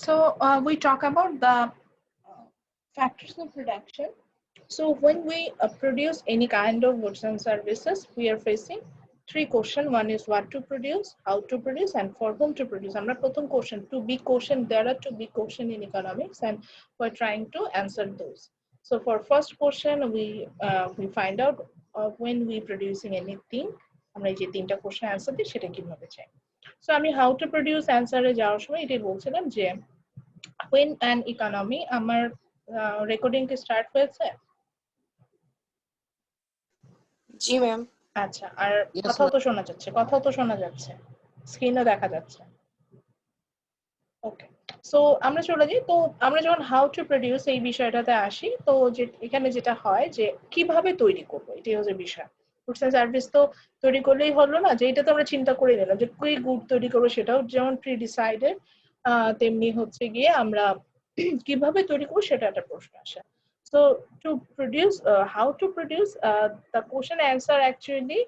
So we talk about the factors of production. So when we produce any kind of goods and services, we are facing three questions. One is what to produce, how to produce, and for whom to produce. আমরা প্রথম question, two big question. There are two big questions in economics, and we're trying to answer those. So for first question, we find out when we producing anything. আমরা এই যে তিনটা question answer দিই সেটা কিভাবে চাই। So আমি how to produce answer এ যাওয়ার সময় এটাই বলছিলাম যে when an economy আমার রেকর্ডিং কি স্টার্ট হয়েছে? জি ম্যাম। আচ্ছা, আর কথাও তো শোনা যাচ্ছে, স্ক্রিনও দেখা যাচ্ছে। ওকে, সো আমরা চলে যাই। তো আমরা যখন হাউ টু প্রডিউস এই বিষয়টাতে আসি, তো যে এখানে যেটা হয় যে কিভাবে তৈরি করবো, এটাই হচ্ছে বিষয়। গুডস এন্ড সার্ভিস তো তৈরি করলেই হলো না, যে এটা তো আমরা চিন্তা করে নিলাম যে কি গুড তৈরি করবো, সেটাও যেমন প্রি ডিসাইডেড, তেমনি হচ্ছে গিয়ে আমরা কিভাবে তৈরি করবো সেটা একটা প্রশ্ন আসে। So to produce, how to produce, the question answer actually,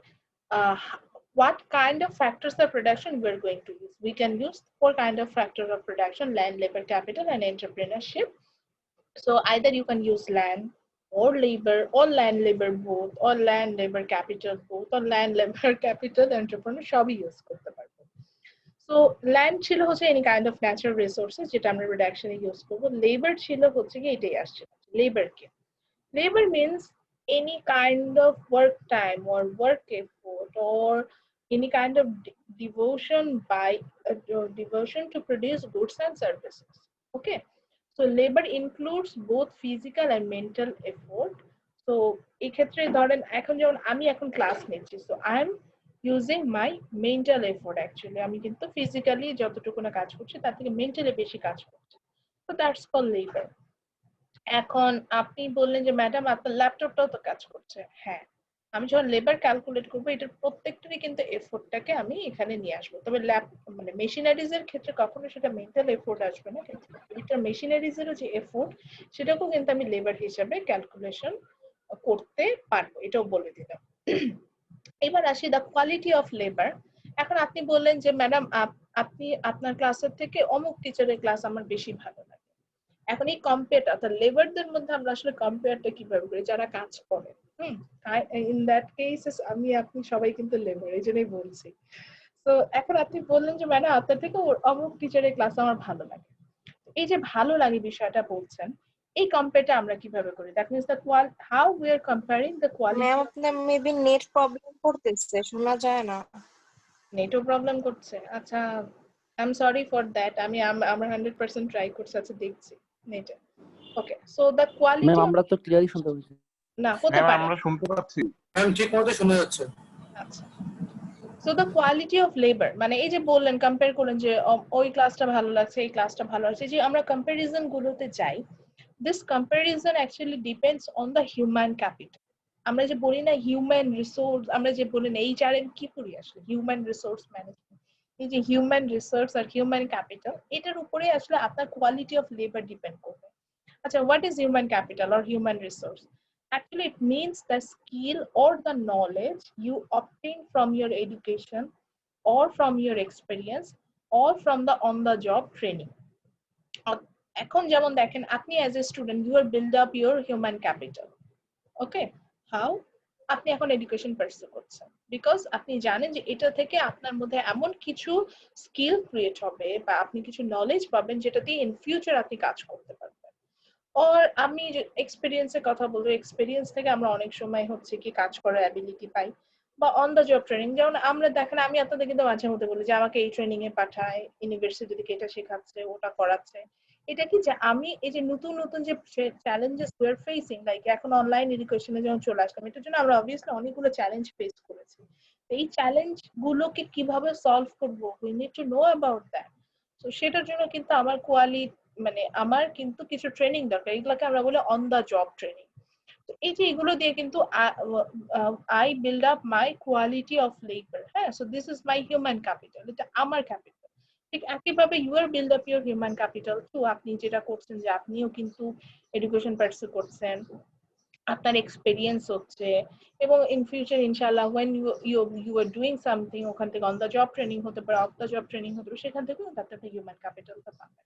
what kind of factors of production we're going to use. We can use four kind of factors of production: land, labor, capital, and entrepreneurship. So either you can use land or labor, or land, labor both, or land, labor, capital both, or land, labor, capital, entrepreneur সবই use করতে পারবো। So land ছিল হচ্ছে any kind of natural resources যেটা আমরা production এ use করবো। labor ছিল হচ্ছে কি এটাই আসছে, labor কি? Labor means any kind of work time or work effort or any kind of devotion to produce goods and services. Okay, so labor includes both physical and mental effort. So এই ক্ষেত্রে ধরেন এখন যেমন আমি এখন class নিচ্ছি, so I am using my mental effort actually. আমি কিন্তু physically যতটুকু না কাজ করছি তার থেকে mentally বেশি কাজ করছি, so that's called labor. এখন আপনি বললেন যে ম্যাডাম আপনার ল্যাপটপটাও তো কাজ করছে। হ্যাঁ, আমি যখন লেবার ক্যালকুলেট করবো এটার প্রত্যেকটারই কিন্তু এফোর্টটাকে আমি এখানে নিয়ে আসবো। তবে মানে মেশিনারিজ এর ক্ষেত্রে কখনো সেটা মেন্টাল এফোর্ট আসবে না, কিন্তু এটা মেশিনারিজ এরও যে এফোর্ট সেটাকেও কিন্তু আমি লেবার হিসাবে ক্যালকুলেশন করতে পারবো, এটাও বলে দিলাম। এবার আসি দা কোয়ালিটি অফ লেবার। এখন আপনি বললেন যে ম্যাডাম আপনি আপনার ক্লাসের থেকে অমুক টিচারের ক্লাস আমার বেশি ভালো লাগে। এখন এই কম্পেয়ারটা অর্থাৎ লেবারদের মধ্যে আমরা আসলে কম্পেয়ারটা কিভাবে করি? যারা কাজ করে, ইন দ্যাট কেসেস আমি আপনি সবাই কিন্তু লেবার, এই জন্যই বলছি। তো এখন আপনি বললেন যে ম্যাডাম আপনার থেকে অমুক টিচারের ক্লাস আমার ভালো লাগে। এই যে ভালো লাগে বিষয়টা বলছেন, এই কম্পেয়ারটা আমরা কিভাবে করি? That means the how we are comparing the quality. Ma'am আপনার মেবি নেট প্রবলেম করতেছে, শোনা যায় না। নেটও প্রবলেম করছে? আচ্ছা, I am sorry for that. আমরা 100% ট্রাই করছি। আচ্ছা, দেখছি নেটে। ওকে, সো দ্য কোয়ালিটি, ম্যাম আমরা তো ক্লিয়ারলি শুনতে পাচ্ছি। না হতে পারে, আমরা শুনতে পাচ্ছি ম্যাম ঠিক মতো শোনা যাচ্ছে। আচ্ছা, so the quality of labour, মানে এই যে বললেন কম্পেয়ার করলেন যে ওই ক্লাসটা ভালো লাগছে, এই ক্লাসটা ভালো লাগছে, যে আমরা কম্প্যারিজন গুলোতে যাই, this comparison actually depends on the human capital. আমরা যে বলি না হিউম্যান রিসোর্স, আমরা যে বলি না এইচআরএম কি করি আসলে, হিউম্যান রিসোর্স ম্যানেজমেন্ট, এই যে হিউম্যান রিসোর্স আর হিউম্যান ক্যাপিটাল, এটার উপরে আসলে আপনার কোয়ালিটি অফ লেবার ডিপেন্ড করবে। আচ্ছা, what is human capital or human resource? Actually, it means the skill or the knowledge you obtain from your education or from your experience or from the on-the-job training. এখন যেমন দেখেন আপনি as a student you are build up your human capital. Okay, how? আপনি এখন education pursue করছেন because আপনি জানেন যে এটা থেকে আপনার মধ্যে এমন কিছু স্কিল ক্রিয়েট হবে বা আপনি কিছু নলেজ পাবেন যেটা দিয়ে ইন ফিউচার আপনি কাজ করতে পারবেন। আর আমি এক্সপেরিয়েন্সের কথা বলবো, এক্সপেরিয়েন্স থেকে আমরা অনেক সময় হচ্ছে কি কাজ করার অ্যাবিলিটি পাই, বা অন দ্য জব ট্রেনিং। যেমন আমরা দেখেন আমি আপনাদের কিন্তু মাঝে মধ্যে বলি যে আমাকে এই ট্রেনিং এ পাঠায়, ইউনিভার্সিটি থেকে এটা শেখাচ্ছে ওটা করাচ্ছে। এটা কি যে আমি এই যে নতুন নতুন যে challenges we are facing, like এখন অনলাইন এডুকেশনে যখন চলে আসলাম, এটার জন্য আমরা অবভিয়াসলি অনেকগুলো চ্যালেঞ্জ ফেস করেছি। এই চ্যালেঞ্জ গুলোকে কিভাবে সলভ করবো, we need to know about that. তো সেটার জন্য কিন্তু আমার মানে আমার কিন্তু কিছু ট্রেনিং দরকার, এগুলোকে আমরা বলি অন দা জব ট্রেনিং। তো এই যে এগুলো দিয়ে কিন্তু I build up my quality of labour. হ্যাঁ, so this is my human capital, এটা আমার ক্যাপিটাল। ঠিক একইভাবে you are build up your human capital too. আপনি যেটা করছেন যে আপনিও কিন্তু এডুকেশন পারসিউ করছেন, আপনার এক্সপেরিয়েন্স হচ্ছে, এবং ইন ফিউচার ইনশাআল্লাহ when you are doing something, ওখান থেকে অন দা জব ট্রেনিং হতে পারে, অফ দা জব ট্রেনিং হতে পারে, সেখান থেকেও আপনি হিউম্যান ক্যাপিটালটা পাবেন।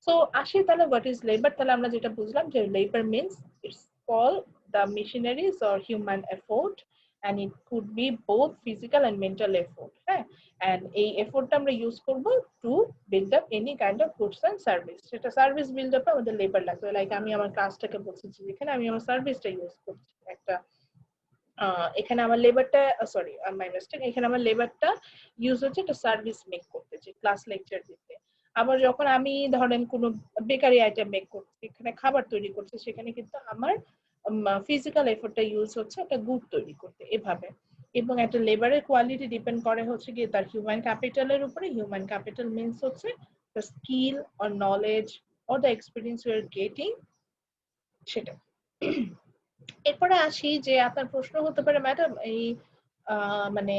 সো আসি তাহলে হোয়াট ইজ লেবার। তাহলে আমরা যেটা বুঝলাম যে labour means it's call the machineries or human effort, and it could be both physical and mental effort, হ্যাঁ। and এই এফোর্টটা আমরা ইউজ করব to build up any kind of goods and service. সেটা সার্ভিস বিল্ড আপে আমাদের labour লাগবে। Like আমি আমার কাজটাকে বলছি যে এখানে আমি আমার সার্ভিসটা ইউজ করছি একটা, এখানে আমার লেবারটা, সরি মাই মিস্টেক, এখানে আমার লেবারটা ইউজ হচ্ছে একটা সার্ভিস মেক করতে, যে ক্লাস লেকচার দিতে। আবার যখন আমি ধরেন কোনো বেকারি আইটেম মেক করছি, এখানে খাবার তৈরি করছি, সেখানে কিন্তু আমার ফিজিক্যাল এফোর্টটা ইউজ হচ্ছে একটা গুড তৈরি করতে, এভাবে। এবং একটা লেবারের কোয়ালিটি ডিপেন্ড করে হচ্ছে গিয়ে তার হিউম্যান ক্যাপিটালের উপরে। হিউম্যান ক্যাপিটাল মিনস হচ্ছে the skill or knowledge or the experience you are getting, সেটা। এরপরে আসি যে আপনার প্রশ্ন হতে পারে, ম্যাডাম এই মানে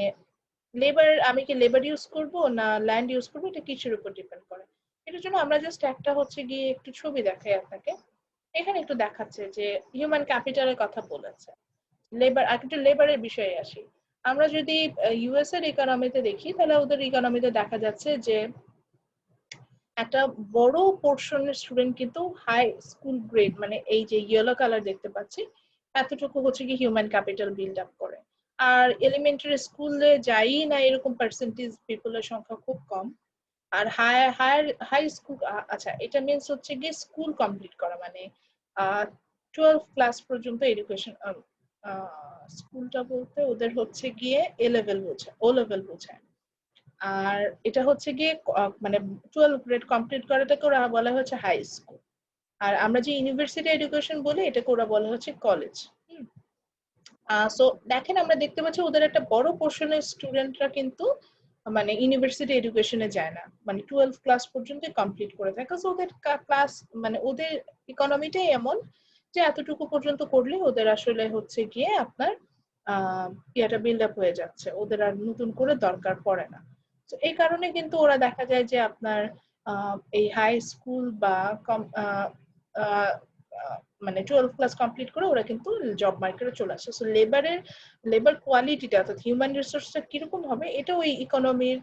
লেবার, আমি কি লেবার ইউজ করব না ল্যান্ড ইউজ করবো, এটা কিসের উপর ডিপেন্ড করে? এটার জন্য আমরা জাস্ট একটা হচ্ছে গিয়ে একটু ছবি দেখাই আপনাকে। এখানে একটু দেখাচ্ছে যে হিউম্যান ক্যাপিটালের কথা বলেছে। লেবার, একটু লেবারের বিষয়ে আসি। আমরা যদি ইউএস এর ইকোনমিতে দেখি, তাহলে ওদের ইকোনমিতে দেখা যাচ্ছে যে একটা বড় পোর্শনের স্টুডেন্ট কিন্তু হাই স্কুল গ্রেড, মানে এই যে ইয়েলো কালার দেখতে পাচ্ছি, এতটুকু হচ্ছে কি হিউম্যান ক্যাপিটাল বিল্ড আপ করে। আর এলিমেন্টারি স্কুলে যাই না এরকম পার্সেন্টেজ পিপলের সংখ্যা খুব কম। আর হাই স্কুল, আচ্ছা এটা মিনস হচ্ছে গিয়ে স্কুল কমপ্লিট করা, মানে 12 ক্লাস পর্যন্ত এডুকেশন। স্কুলটা বলতে ওদের হচ্ছে গিয়ে এ লেভেল বোঝায়, ও লেভেল বোঝায়। আর এটা হচ্ছে গিয়ে মানে 12 গ্রেড কমপ্লিট করাটাকে ওরা বলা হচ্ছে হাই স্কুল। আর আমরা যে ইউনিভার্সিটি এডুকেশন বলি এটাকে ওরা বলা হচ্ছে কলেজ। সো দেখেন, আমরা দেখতে পাচ্ছি ওদের একটা বড় পোর্শনের স্টুডেন্টরা কিন্তু মানে ইউনিভার্সিটি এডুকেশনে যায় না, মানে 12 ক্লাস পর্যন্ত কমপ্লিট করে থাকে। সো ওদের ক্লাস, মানে ওদের ইকোনমিটাই এমন যে এতটুকু পর্যন্ত করলে ওদের আসলে হচ্ছে গিয়ে আপনার ইয়েটা বিল্ড আপ হয়ে যাচ্ছে, ওদের আর নতুন করে দরকার পড়ে না। তো এই কারণে কিন্তু ওরা দেখা যায় যে আপনার এই হাই স্কুল বা মানে 12 ক্লাস কমপ্লিট করে ওরা কিন্তু জব মার্কেটে চলে আসে। সো লেবার কোয়ালিটিটা, অর্থাৎ হিউম্যান রিসোর্সটা কিরকম হবে, এটা ওই ইকোনমির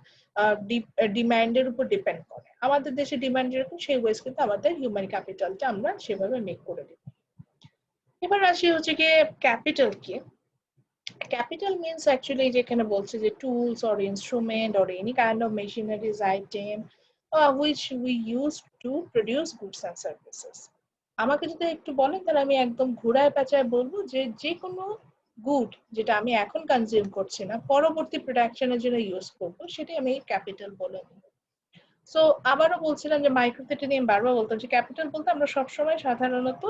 ডিমান্ডের উপর ডিপেন্ড করে। আমাদের দেশে ডিমান্ড যেরকম, সেই ওয়েজ কিন্তু আমাদের হিউম্যান ক্যাপিটালটা আমরা সেভাবে মেক করে দিব। এবার আসি হচ্ছে গিয়ে ক্যাপিটাল কি। Capital means actually যেখানে বলছে যে tools or instrument or any kind of machineries item which we use to produce goods and services. আমাকে যদি একটু বলেন তাহলে আমি একদম ঘুরায় পেঁচায় বলবো যে যে কোনো গুড যেটা আমি এখন কনজিউম করছি না, পরবর্তী প্রোডাকশনের জন্য ইউজ করব, সেটাই আমি ক্যাপিটাল বলে নেব। সো আবারও বলছিলাম যে মাইক্রোথেটে নিয়ে বারবার বলতাম যে ক্যাপিটাল বলতে আমরা সবসময় সাধারণত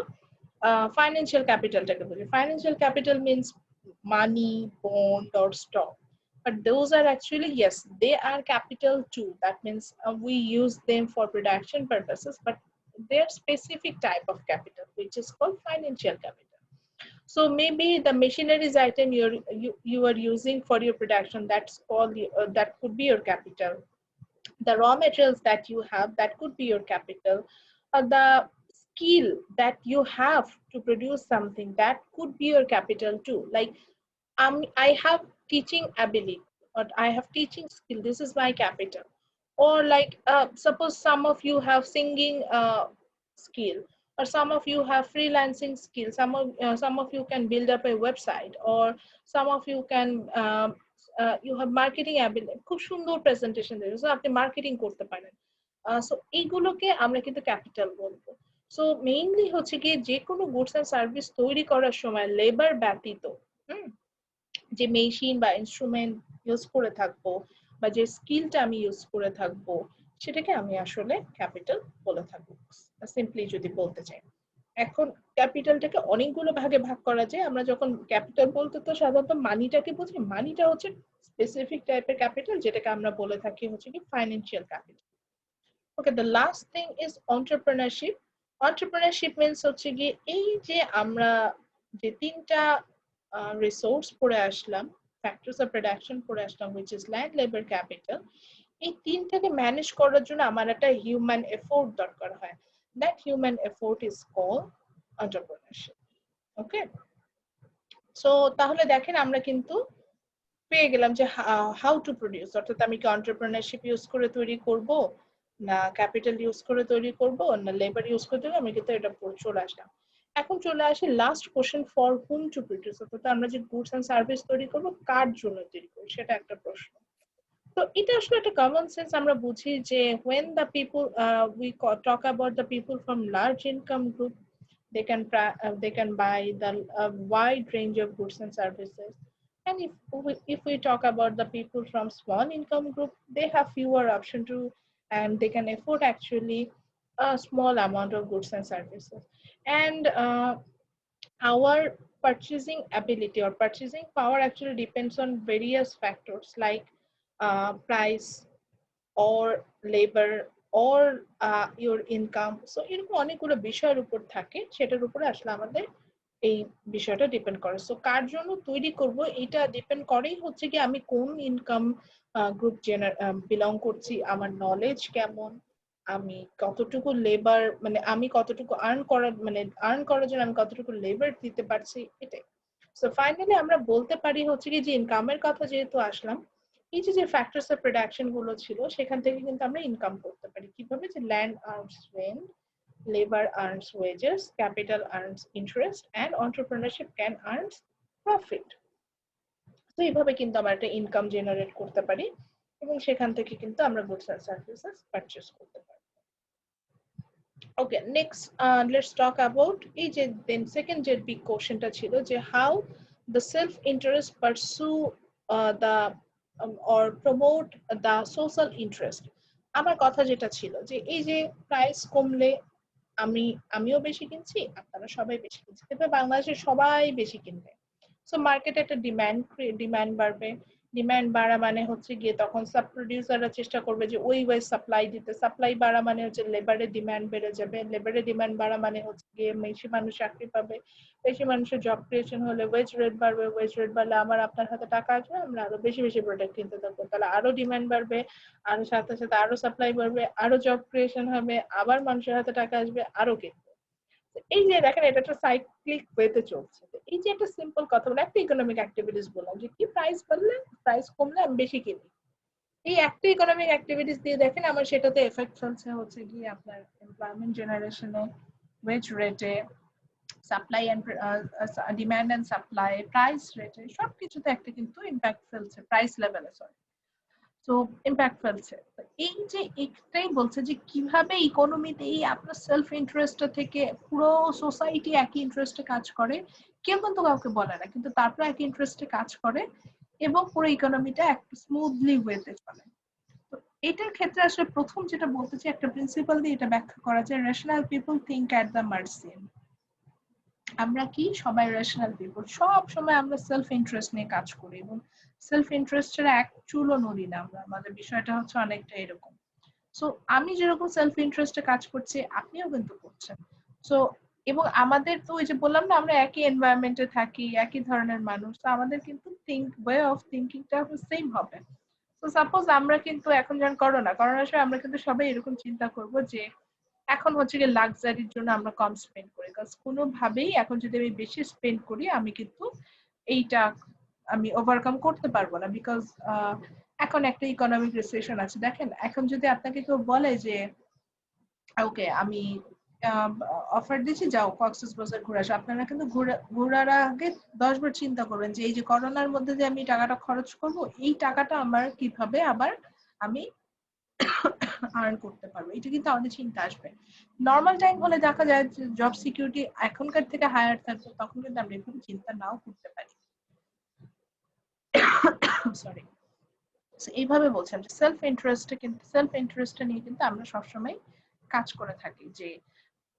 financial capitalটাকে বুঝি। Financial capital means money, bond or stock. But those are actually, yes, they are capital too. That means we use them for production purposes, but they're specific type of capital, which is called financial capital. So maybe the machineries item you are using for your production, that's called that could be your capital. The raw materials that you have, that could be your capital. The skill that you have to produce something, that could be your capital too. Like I have teaching ability, or I have teaching skill, this is my capital. Or like suppose some of you have singing skill, or some of you have freelancing skill, some of you can build up a website, or some of you can you have marketing ability, খুব সুন্দর presentation দেবে, so আপনি marketing করতে পারেন। So এইগুলোকে আমরা কিন্তু capital বলবো। সো মেইনলি হচ্ছে কি যে কোনো গুডস এন্ড সার্ভিস তৈরি করার সময় লেবার ব্যতীত যে মেশিন বা ইনস্ট্রুমেন্ট ইউজ করে থাকবো, বা যে স্কিলটা আমি ইউজ করে থাকবো, সেটাকে আমি আসলে ক্যাপিটাল বলে থাকবো, সিম্পলি যদি বলতে চাই। এখন ক্যাপিটালটাকে অনেকগুলো ভাগে ভাগ করা যায়। আমরা যখন ক্যাপিটাল বলতে তো সাধারণত মানিটাকে বুঝি, মানিটা হচ্ছে স্পেসিফিক টাইপের ক্যাপিটাল, যেটাকে আমরা বলে থাকি হচ্ছে কি financial capital. Okay, the last thing is entrepreneurship. Entrepreneurship means হচ্ছে গিয়ে এই যে আমরা যে তিনটা রিসোর্স পড়ে আসলাম, ফ্যাক্টরস অফ প্রোডাকশন পড়ে আসলাম, which is land, labour, capital. এই তিনটাকে ম্যানেজ করার জন্য আমার একটা হিউম্যান এফোর্ট দরকার হয়। That human effort is called entrepreneurship. Okay, so তাহলে দেখেন আমরা কিন্তু পেয়ে গেলাম যে হাউ টু প্রডিউস, অর্থাৎ আমি কি এন্টারপ্রেনারশিপ ইউজ করে তৈরি করব, না ক্যাপিটাল ইউজ করে তৈরি করব না লেবার ইউজ করে তৈরি, আমি কিন্তু এটা চলে আসলাম। এখন চলে আসি last question, for hmm to produce, অর্থাৎ আমরা যে গুডস এন্ড সার্ভিস তৈরি করব কার জন্য তৈরি করব সেটা একটা প্রশ্ন। তো এটা আসলে একটা কমন সেন্স, আমরা বুঝি যে when the people we talk about the people from large income group, they can buy the wide range of goods and services, and if we talk about the people from small income group, they have fewer option to, and they can afford actually a small amount of goods and services. And our purchasing ability or purchasing power actually depends on various factors like price or labor or your income. So এরকম অনেকগুলো বিষয়ের উপর থাকে, সেটার উপরে আসলে আমাদের এই বিষয়টা ডিপেন্ড করে। সো কার জন্য তৈরি করব এটা ডিপেন্ড করেই হচ্ছে কি আমি কোন ইনকাম গ্রুপ বিলং করছি, আমার নলেজ কেমন, আমি কতটুকু লেবার মানে আমি কতটুকু আর্ন করার জন্য আমি কতটুকু লেবার দিতে পারছি, এটাই। সো ফাইনালি আমরা বলতে পারি হচ্ছে কি যে ইনকামের কথা যেহেতু আসলাম, এই যে ফ্যাক্টরস অফ প্রোডাকশন গুলো ছিল সেখান থেকে কিন্তু আমরা ইনকাম করতে পারি কিভাবে, যে land earns rent, labor earns wages, capital earns interest, and entrepreneurship can earn profit. তো এইভাবে কিন্তু আমরা একটা ইনকাম জেনারেট করতে পারি এবং সেখান থেকে কিন্তু আমরা গুডস এন্ড সার্ভিসেস পারচেজ করতে পারি। ওকে, নেক্সট লেটস টক অ্যাবাউট এই যে দেন সেকেন্ড যে বিগ কোশ্চেনটা ছিল যে how the self interest পারসু the or promote the social interest। আমার কথা যেটা ছিল যে এই যে প্রাইস কমলে আমিও বেশি কিনছি, আপনারা সবাই বেশি কিনছি, তবে বাংলাদেশে সবাই বেশি কিনবে। সো মার্কেটে একটা ডিমান্ড বাড়বে, ডিমান্ড বাড়া মানে হচ্ছে গিয়ে তখন সাব প্রডিউসাররা চেষ্টা করবে যে ওই ওয়াইজ সাপ্লাই দিতে, সাপ্লাই বাড়া মানে হচ্ছে লেবারের ডিমান্ড বেড়ে যাবে, লেবারের ডিমান্ড বাড়া মানে হচ্ছে গিয়ে বেশি মানুষ চাকরি পাবে, বেশি মানুষের জব ক্রিয়েশন হলে ওয়েজ রেট বাড়বে, ওয়েজ রেট বাড়লে আমার আপনার হাতে টাকা আসবে, আমরা আরো বেশি বেশি প্রোডাক্ট কিনতে থাকবো, তাহলে আরো ডিমান্ড বাড়বে, আরো সাথে সাথে আরো সাপ্লাই বাড়বে, আরো জব ক্রিয়েশন হবে, আবার মানুষের হাতে টাকা আসবে, আরো কিনবে। এই যে দেখেন এটা একটা সাইক্লিক ওয়েতে চলছে। এই যে একটা সিম্পল কথা বলে একটা ইকোনমিক অ্যাক্টিভিটিস বললাম যে কি প্রাইস বাড়লে প্রাইস কমলে আমি বেশি কিনি, এই একটা ইকোনমিক অ্যাক্টিভিটিস দিয়ে দেখেন আমার সেটাতে এফেক্ট ফেলছে হচ্ছে গিয়ে আপনার এমপ্লয়মেন্ট জেনারেশনে, ওয়েজ রেটে, supply and demand and supply, price রেটে, সবকিছুতে একটা কিন্তু ইম্প্যাক্ট ফেলছে, প্রাইস লেভেলে সরি। তো ইম্প্যাক্ট ফেলছে। এই যে একটাই বলছে যে কিভাবে ইকোনমিতে এই আপনার সেলফ ইন্টারেস্ট থেকে পুরো সোসাইটি একই ইন্টারেস্টে কাজ করে, কেউ কিন্তু কাউকে বলে না, কিন্তু তারপর একই ইন্টারেস্টে কাজ করে এবং পুরো ইকোনমিটা একটা স্মুথলি ওয়েতে চলে। তো এটার ক্ষেত্রে আসলে প্রথম যেটা বলতে চাই একটা প্রিন্সিপাল দিয়ে এটা ব্যাখ্যা করা যায়, rational people think at the margin. আমরা কি সবাই রেশনাল পিপল, সব সময় আমরা সেলফ ইন্টারেস্ট নিয়ে কাজ করি এবং সেলফ ইন্টারেস্টের এক চুলও নড়ি না আমরা, আমাদের বিষয়টা হচ্ছে অনেকটা এরকম। সো আমি যেরকম সেলফ ইন্টারেস্টে কাজ করছি আপনিও কিন্তু করছেন। সো এবং আমাদের তো ওই যে বললাম না আমরা একই এনভায়রনমেন্টে থাকি, একই ধরনের মানুষ, তো আমাদের কিন্তু ওয়ে অফ থিঙ্কিংটা সেম হবে। তো সাপোজ আমরা কিন্তু এখন যখন করোনার সময় আমরা কিন্তু সবাই এরকম চিন্তা করব যে এখন হচ্ছে গিয়ে লাক্সারির জন্য আমরা কম স্পেন্ড করি, কারণ কোনোভাবেই এখন যদি আমি বেশি স্পেন্ড করি আমি কিন্তু এইটা আমি ওভারকাম করতে পারবো না, বিকজ এখন একটা ইকোনমিক রিসেশন আছে। দেখেন এখন যদি আপনাকে কেউ বলে যে ওকে আমি অফার দিচ্ছি যাও কক্সবাজার ঘুরে আসো, আপনারা কিন্তু ঘোরার আগে 10 বার চিন্তা করবেন যে এই যে করোনার মধ্যে যে আমি টাকাটা খরচ করব এই টাকাটা আমার কিভাবে আবার আমি আর্ন করতে পারবো, এটা কিন্তু আমাদের চিন্তা আসবে। নর্মাল টাইম হলে দেখা যায় যে জব সিকিউরিটি এখনকার থেকে হায়ার থাকবে, তখন কিন্তু আমরা এভাবে চিন্তা নাও করতে পারি। সরি। এইভাবে বলছেন যে সেলফ ইন্টারেস্ট নিয়ে কিন্তু আমরা সবসময় কাজ করে থাকি, যে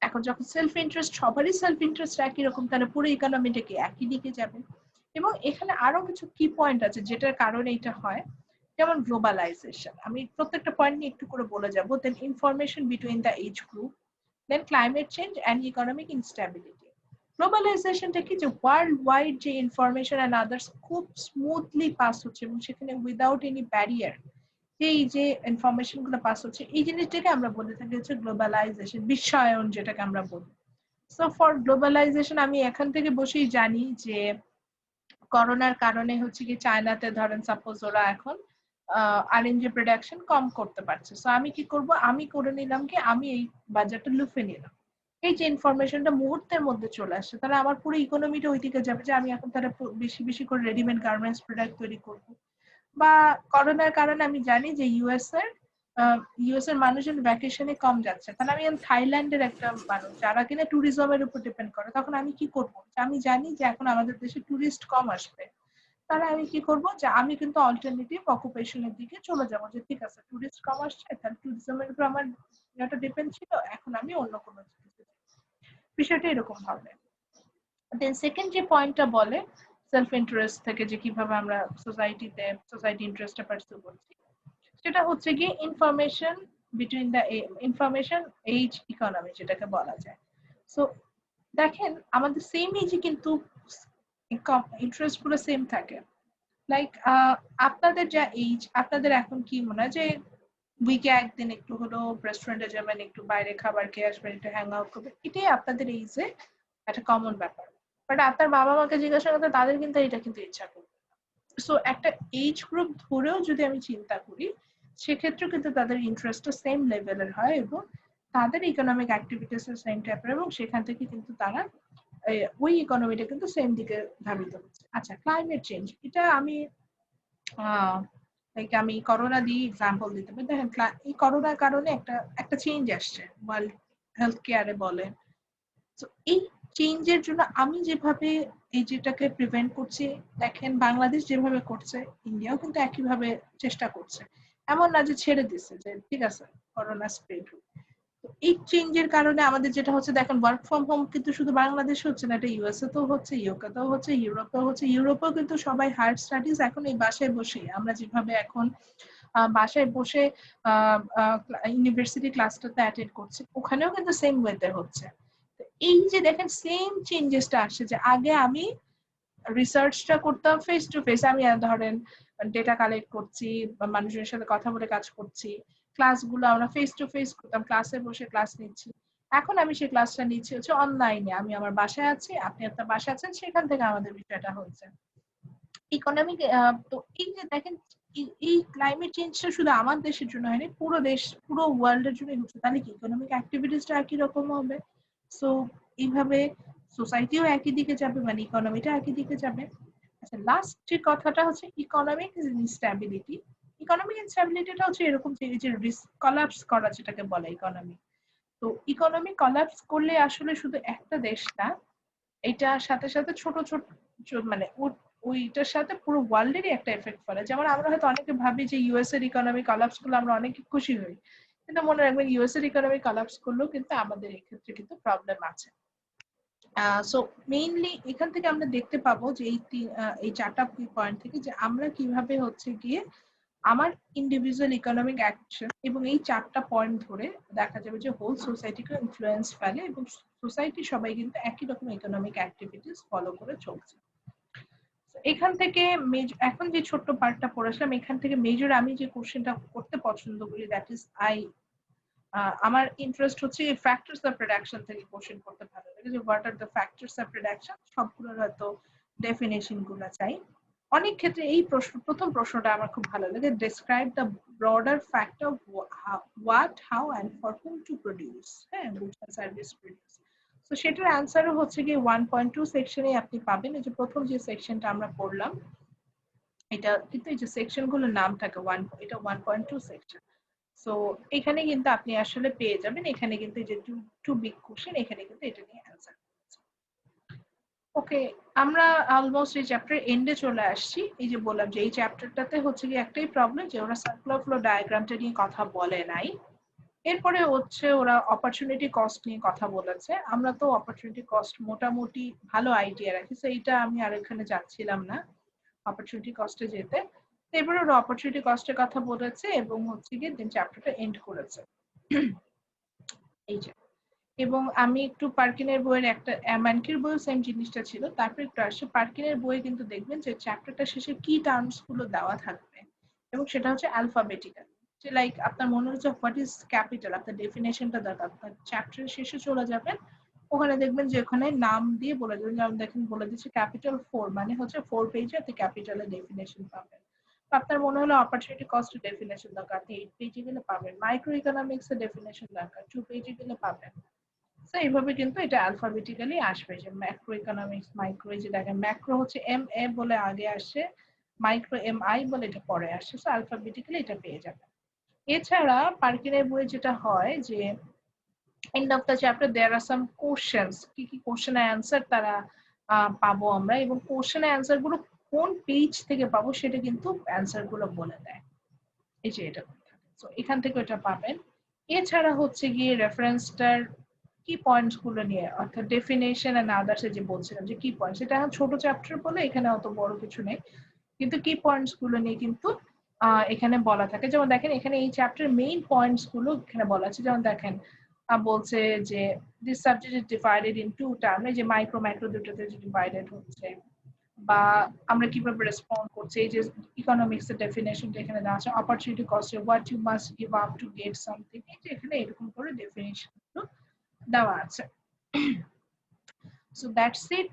এখন যখন সেলফ ইন্টারেস্ট সবারই সেলফ ইন্টারেস্ট একই রকম, তাহলে পুরো ইকোনমিটা কি একই দিকে যাবে। এবং এখানে আরো কিছু কি পয়েন্ট আছে যেটার কারণে এটা হয়, যেমন গ্লোবালাইজেশন, আমি প্রত্যেকটা পয়েন্ট নিয়ে একটু করে বলে যাব, then information between the age group, then climate change and economic instability. গ্লোবালাইজেশনটা কি যে ওয়ার্ল্ড ওয়াইড যে ইনফরমেশন অ্যান্ড আদার্স খুব স্মুথলি পাস হচ্ছে এবং সেখানে উইদাউট এনি ব্যারিয়ার এই যে ইনফরমেশন গুলো পাস হচ্ছে, এই জিনিসটাকে আমরা বলে থাকি হচ্ছে গ্লোবালাইজেশন, বিশ্বায়ন যেটাকে আমরা বলি। সো ফর গ্লোবালাইজেশন আমি এখান থেকে বসেই জানি যে করোনার কারণে হচ্ছে কি চায়নাতে ধরেন সাপোজ ওরা এখন আরএনজি প্রোডাকশন কম করতে পারছে। সো আমি কি করব, আমি করে নিলাম কি আমি এই বাজারটা লুফে নিলাম। এই যে ইনফরমেশনটা মুহূর্তের মধ্যে চলে আসছে, তাহলে আমার পুরো ইকোনমিটা ওইদিকে যাবে যে আমি এখন তাহলে বেশি বেশি করে রেডিমেড গার্মেন্টস প্রোডাক্ট তৈরি করব। বা করোনার কারণে আমি জানি যে ইউএস এর মানুষজন ভ্যাকেশনে কম যাচ্ছে, তাহলে আমি থাইল্যান্ডের একটা মানুষ যারা কিনা ট্যুরিজমের উপর ডিপেন্ড করে, তখন আমি কি করব, আমি জানি যে এখন আমাদের দেশে ট্যুরিস্ট কম আসবে, তাহলে আমি কি করব যে আমি কিন্তু অল্টারনেটিভ অকুপেশনের দিকে চলে যাব, যে ঠিক আছে ট্যুরিস্ট কম আসছে, তাহলে ট্যুরিজমের উপর আমার একটা ডিপেন্ড ছিল, এখন আমি অন্য কোনো বিষয়টা এরকম হবে। দেন সেকেন্ড যে পয়েন্টটা বলে সেলফ ইন্টারেস্ট থেকে যে কিভাবে আমরা সোসাইটি ইন্টারেস্টটা পারসিউ করছি, সেটা হচ্ছে গিয়ে information between the information age economy যেটাকে বলা যায়। সো দেখেন আমাদের সেম এজে কিন্তু ইন্টারেস্ট গুলো সেম থাকে। লাইক আপনাদের যা এজ, আপনাদের এখন কি মনে হয় যে উইকে একদিন একটু হলো রেস্টুরেন্টে যাবেন, একটু বাইরে খাবার খেয়ে আসবেন, একটু হ্যাং আউট করবেন, এটাই আপনাদের এইজে একটা কমন ব্যাপার। বাট আপনার বাবা মাকে জিজ্ঞাসা করতে তাদের কিন্তু এটা কিন্তু ইচ্ছা করবে। সো একটা এজ গ্রুপ ধরেও যদি আমি চিন্তা করি, সেক্ষেত্রে কিন্তু তাদের ইন্টারেস্টটা সেম লেভেলের হয় এবং তাদের ইকোনমিক অ্যাক্টিভিটিস সেম টাইপের, এবং সেখান থেকে কিন্তু তারা ওই ইকোনমিটা কিন্তু সেম দিকে ধাবিত হচ্ছে। আচ্ছা, ক্লাইমেট চেঞ্জ, এটা আমি লাইক আমি করোনা দিয়ে এক্সাম্পল দিতে পারি। দেখেন এই করোনার কারণে একটা একটা চেঞ্জ আসছে ওয়ার্ল্ড হেলথ কেয়ারে বলে। তো এই চেঞ্জের জন্য আমি যেভাবে এই যেটাকে প্রিভেন্ট করছি, দেখেন বাংলাদেশ যেভাবে করছে, ইন্ডিয়াও কিন্তু একইভাবে চেষ্টা করছে। এমন না যে ছেড়ে দিচ্ছে যে ঠিক আছে করোনা স্প্রেড হোক। এই চেঞ্জের কারণে আমাদের যেটা হচ্ছে, দেখেন ওয়ার্ক ফ্রম হোম কিন্তু শুধু বাংলাদেশে হচ্ছে না, এটা ইউএসএ তেও হচ্ছে, ইউকে তেও হচ্ছে, ইউরোপেও হচ্ছে। ইউরোপেও কিন্তু সবাই হায়ার স্টাডিজ এখন এই বাসায় বসে, আমরা যেভাবে এখন বাসায় বসে ইউনিভার্সিটি ক্লাসটাতে অ্যাটেন্ড করছি, ওখানেও কিন্তু সেম ওয়েতে হচ্ছে। এই যে দেখেন সেম চেঞ্জেসটা আসছে, যে আগে আমি রিসার্চটা করতাম ফেস টু ফেস, আমি ধরেন ডেটা কালেক্ট করছি বা মানুষের সাথে কথা বলে কাজ করছি, ক্লাসগুলো আমরা ফেস টু ফেস করতাম, ক্লাসে বসে ক্লাস নিচ্ছি। এখন আমি সেই ক্লাসটা নিচ্ছি হচ্ছে অনলাইনে, আমি আমার বাসায় আছি, আপনি আপনার বাসায় আছেন, সেখান থেকে আমাদের বিষয়টা হচ্ছে। ইকোনমিক তো এই যে দেখেন এই ক্লাইমেট চেঞ্জটা শুধু আমার দেশের জন্য হয়নি, পুরো দেশ পুরো ওয়ার্ল্ডের জন্যই হচ্ছে, তাহলে কি ইকোনমিক অ্যাক্টিভিটিসটা একই রকম হবে। সো এইভাবে সোসাইটিও একই দিকে যাবে, মানে ইকোনমিটা একই দিকে যাবে। আচ্ছা, লাস্ট যে কথাটা হচ্ছে ইকোনমিক ইনস্ট্যাবিলিটি। ইকোনমিক ইনস্ট্যাবিলিটিটা হচ্ছে এরকম যে এই যে রিস্ক কলাপস করা যেটাকে বলে ইকোনমি। তো ইকোনমি কলাপস করলে আসলে শুধু একটা দেশ না, এটার সাথে সাথে ছোট ছোট মানে ওইটার সাথে পুরো ওয়ার্ল্ডেরই একটা এফেক্ট ফেলে। যেমন আমরা হয়তো অনেকে ভাবি যে ইউএস এর ইকোনমি কলাপস করলে আমরা অনেক খুশি হই, কিন্তু মনে রাখবেন ইউএস এর ইকোনমি কলাপস করলেও কিন্তু আমাদের এই ক্ষেত্রে কিন্তু প্রবলেম আছে। সো মেইনলি এখান থেকে আমরা দেখতে পাবো যে এই চারটা পয়েন্ট থেকে যে আমরা কিভাবে হচ্ছে গিয়ে আমার ইন্ডিভিজুয়াল ইকোনমিক অ্যাকশন এবং এই চারটা পয়েন্ট ধরে দেখা যাবে যে হোল সোসাইটিকে ইনফ্লুয়েন্স ফেলে, এবং সোসাইটি সবাই কিন্তু একই রকম ইকোনমিক অ্যাক্টিভিটিস ফলো করে চলছে। এখান থেকে এখন যে ছোট্ট পার্টটা পড়েছিলাম, এখান থেকে মেজর আমি যে কোশ্চেনটা করতে পছন্দ করি, দ্যাট ইজ আমার ইন্টারেস্ট হচ্ছে ফ্যাক্টরস অফ প্রোডাকশন থেকে কোশ্চেন করতে ভালো লাগে, যে what are the factors of production, সবগুলোর হয়তো ডেফিনেশন গুলো চাই। অনেক ক্ষেত্রে এই প্রথম প্রশ্নটা আমার খুব ভালো লাগে, describe the broader factor what how and for hmm to produce, হ্যাঁ, গুডস এন্ড সার্ভিস প্রডিউস। তো সেটার অ্যান্সারও হচ্ছে গিয়ে 1.2 সেকশনে আপনি পাবেন। এই যে প্রথম যে সেকশনটা আমরা পড়লাম, এটা কিন্তু এই যে সেকশন গুলোর নাম থাকে এটা 1.2 সেকশন। সো এখানে কিন্তু আপনি আসলে পেয়ে যাবেন, এখানে কিন্তু এই যে টু বিগ কোশ্চেন, এখানে কিন্তু এটা নিয়ে অ্যান্সার। ওকে, আমরা অলমোস্ট এই চ্যাপ্টার এন্ডে চলে আসছি। এই যে বললাম যে এই চ্যাপ্টারটাতে হচ্ছে কি একটাই প্রবলেম, যে ওরা সার্কুলার ফ্লো ডায়াগ্রামটা নিয়ে কথা বলে নাই। এরপরে হচ্ছে ওরা অপরচুনিটি কস্ট নিয়ে কথা বলেছে। আমরা তো অপরচুনিটি কস্ট মোটামুটি ভালো আইডিয়া রাখি, তো এইটা আমি আর এখানে যাচ্ছিলাম না অপরচুনিটি কস্টে যেতে। এরপরে ওরা অপরচুনিটি কস্টের কথা বলেছে এবং হচ্ছে গিয়ে দেন চ্যাপ্টারটা এন্ড করেছে। এই যে, এবং আমি একটু পার্কিনের বইয়ের একটা ম্যানকির বইও সেম জিনিসটা ছিল, তারপর একটু আসছে পার্কিনের বইয়ে কিন্তু দেখবেন যে চ্যাপ্টারটা শেষে কি টার্মস গুলো দেওয়া থাকবে, এবং সেটা হচ্ছে অ্যালফাবেটিক্যাল। যে লাইক আপনার মনে হচ্ছে হোয়াট ইজ ক্যাপিটাল, আপনার ডেফিনেশনটা দরকার, আপনার চ্যাপ্টারের শেষে চলে যাবেন, ওখানে দেখবেন যে ওখানে নাম দিয়ে বলে দেবেন, যেমন দেখেন বলে দিচ্ছে ক্যাপিটাল 4 মানে হচ্ছে 4 পেজে আপনি ক্যাপিটালের ডেফিনেশন পাবেন। আপনার মনে হলো অপরচুনিটি কস্ট ডেফিনেশন দরকার, আপনি 8 পেজে গেলে পাবেন। মাইক্রো ইকোনমিক্স এর ডেফিনেশন দরকার, 2 পেজে গেলে পাবেন। তো এইভাবে কিন্তু এটা অ্যালফাবেটিক্যালি আসবে, যে ম্যাক্রো ইকোনমিক্স, মাইক্রো, এই যে দেখেন ম্যাক্রো হচ্ছে এম এ বলে আগে আসে, মাইক্রো এম আই বলে এটা পরে আসে, সো অ্যালফাবেটিক্যালি এটা পেয়ে যাবেন। এছাড়া পার্কিনের বইয়ে যেটা হয় যে end of the chapter there are some questions, কি কি কোশ্চেন অ্যান্সার তারা পাবো আমরা, এবং কোশ্চেন অ্যান্সার গুলো কোন পেজ থেকে পাবো সেটা কিন্তু অ্যান্সার গুলো বলে দেয়, এই যে এটা তো এখান থেকে এটা পাবেন। এছাড়া হচ্ছে গিয়ে রেফারেন্সটার কি পয়েন্টস গুলো নিয়ে, অর্থাৎ ডেফিনেশন এন্ড আদার্স, যে বলছিলাম যে কি পয়েন্টস, এটা এখন ছোট চ্যাপ্টার বলে এখানে অত বড় কিছু নেই, কিন্তু কি পয়েন্টস গুলো নিয়ে কিন্তু এখানে বলা থাকে। যেমন দেখেন এখানে এই চ্যাপ্টার মেইন পয়েন্টস গুলো এখানে বলা আছে, যেমন দেখেন বলছে যে this subject is divided in two term, এই যে মাইক্রো মাইক্রো দুটোতে ডিভাইডেড হচ্ছে, বা আমরা কিভাবে রেসপন্ড করছি, এই যে ইকোনমিক্স এর ডেফিনেশনটা এখানে দেওয়া আছে, opportunity cost, what you must give up to get something, এই যে এখানে এরকম করে ডেফিনেশন দেওয়া আছে। So that's it.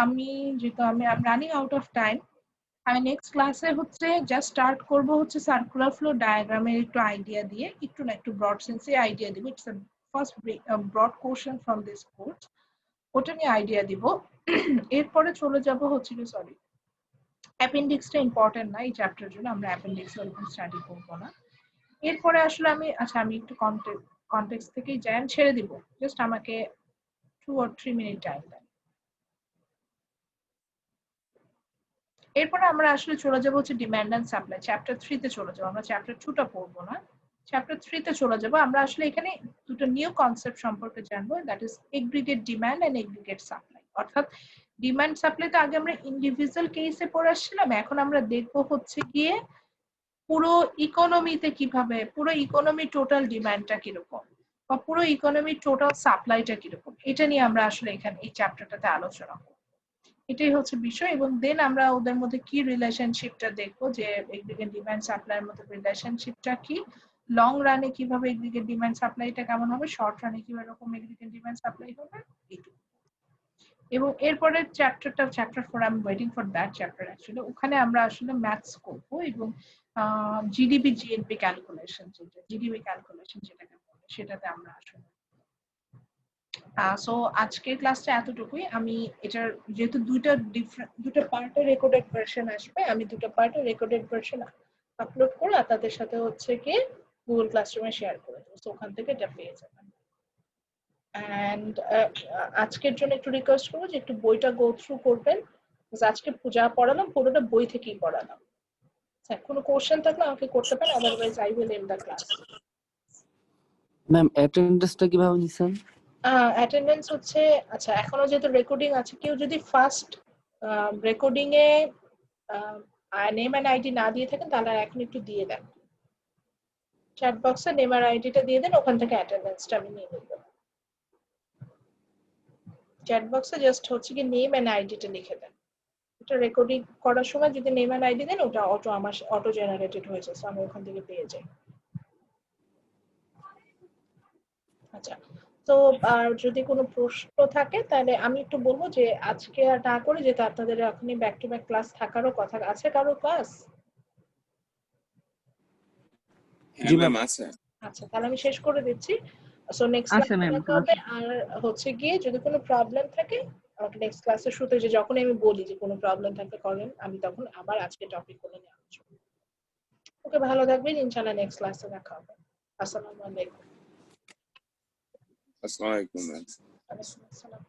আমি যেহেতু আমি রানিং আউট অফ টাইম, আমি নেক্সট ক্লাসে হচ্ছে জাস্ট স্টার্ট করব হচ্ছে সার্কুলার ফ্লো ডায়াগ্রামের একটু আইডিয়া দিয়ে, একটু না একটু ব্রড সেন্সে আইডিয়া দিব, it's a first broad question from this course, ওটা নিয়ে আইডিয়া দিব। এরপরে চলে যাব হচ্ছে কি, সরি, অ্যাপেন্ডিক্সটা ইম্পর্টেন্ট না এই চ্যাপ্টারের জন্য, আমরা অ্যাপেন্ডিক্স ওরকম স্টাডি করব না। এরপরে আসলে আমি একটু কনটেক্সট থেকেই যাই, আমি ছেড়ে দিব, জাস্ট আমাকে 2 or 3 মিনিট টাইম দেন। এরপরে আমরা আসলে চলে যাব হচ্ছে ডিমান্ড এন্ড সাপ্লাই, চ্যাপ্টার 3 তে চলে যাব, আমরা চ্যাপ্টার 2 টা পড়বো না, চ্যাপ্টার 3 তে চলে যাব। আমরা আসলে এখানে দুটো নিউ কনসেপ্ট সম্পর্কে জানবো, that is aggregate demand and aggregate supply. অর্থাৎ ডিমান্ড সাপ্লাই তো আগে আমরা ইন্ডিভিজুয়াল কেসে পড়ে আসছিলাম, এখন আমরা দেখবো হচ্ছে গিয়ে পুরো ইকোনমিতে কিভাবে, পুরো ইকোনমি টোটাল ডিমান্ডটা কিরকম, বা পুরো ইকোনমি টোটাল সাপ্লাইটা কিরকম, এটা নিয়ে আমরা আসলে এখানে এই চ্যাপ্টারটাতে আলোচনা করব। এটাই হচ্ছে বিষয়, এবং দেন আমরা ওদের মধ্যে কি রিলেশনশিপটা দেখবো, যে এগ্রিগেট ডিমান্ড সাপ্লাইয়ের মধ্যে রিলেশনশিপটা কি, লং রানে কিভাবে এগ্রিগেট ডিমান্ড সাপ্লাইটা কেমন হবে, শর্ট রানে কিভাবে এরকম এগ্রিগেট ডিমান্ড সাপ্লাই হবে, এইটুকু। এবং এরপরে chapter 4, I am waiting for that chapter actually, ওখানে আমরা আসলে ম্যাথস করব, এবং জিডিপি জিএনপি ক্যালকুলেশন, যেটাকে বলে সেটাতে আমরা আসলে। সো আজকের ক্লাসটা এতটুকুই। আমি এটার যেহেতু দুটো পার্টে রেকর্ডেড ভার্সন আসবে, আমি দুটো পার্টে রেকর্ডেড ভার্সন আপলোড করে আর তাদের সাথে হচ্ছে কি গুগল ক্লাসরুমে শেয়ার করে দেবো, সো ওখান থেকে এটা পেয়ে যাবেন। অ্যান্ড আজকের জন্য একটু রিকোয়েস্ট করবো যে একটু বইটা গো থ্রু করবেন, আজকে যা পড়ালাম পুরোটা বই থেকেই পড়ালাম। কোনো কোশ্চেন থাকলে আমাকে করতে পারেন, otherwise I will end the class. Ma'am অ্যাটেন্ডেন্সটা কিভাবে নিছেন? অ্যাটেন্ডেন্স হচ্ছে, আচ্ছা এখনো যেহেতু রেকর্ডিং আছে, কেউ যদি first recording a name and ID না দিয়ে থাকেন তাহলে এখন একটু দিয়ে দেন, চ্যাট বক্সে নেম আর আইডিটা দিয়ে দেন, ওখান থেকে অ্যাটেন্ডেন্সটা আমি নিয়ে নেব। চ্যাট বক্সে জাস্ট হচ্ছে কি নেম এন্ড আইডিটা লিখে দেন, এটা রেকর্ডিং করার সময় যদি নেম এন্ড আইডি দেন ওটা অটো জেনারেটেড হয়ে যায়, আমি ওখান থেকে পেয়ে যাই। আচ্ছা, তো যদি কোনো প্রশ্ন থাকে তাহলে আমি একটু বলবো যে আজকে আর না করে, যেহেতু আপনাদের এখনই ব্যাক টু ব্যাক ক্লাস থাকারও কথা আছে, কারো ক্লাস? জি ম্যাম আছে। আচ্ছা, তাহলে আমি শেষ করে দিচ্ছি। সো নেক্সট ক্লাসে দেখা হবে। আর হচ্ছে গিয়ে যদি কোনো প্রবলেম থাকে আমাকে নেক্সট ক্লাসে শুরুতে, যে যখন আমি বলি যে কোনো প্রবলেম থাকলে করেন, আমি তখন আবার আজকে টপিক গুলো নিয়ে আলোচনা করব। ওকে, ভালো থাকবেন, ইনশাআল্লাহ নেক্সট ক্লাসে দেখা হবে। আসসালামু আলাইকুম। আসসালামু আলাইকুম ম্যাম। ওয়ালাইকুম আসসালাম।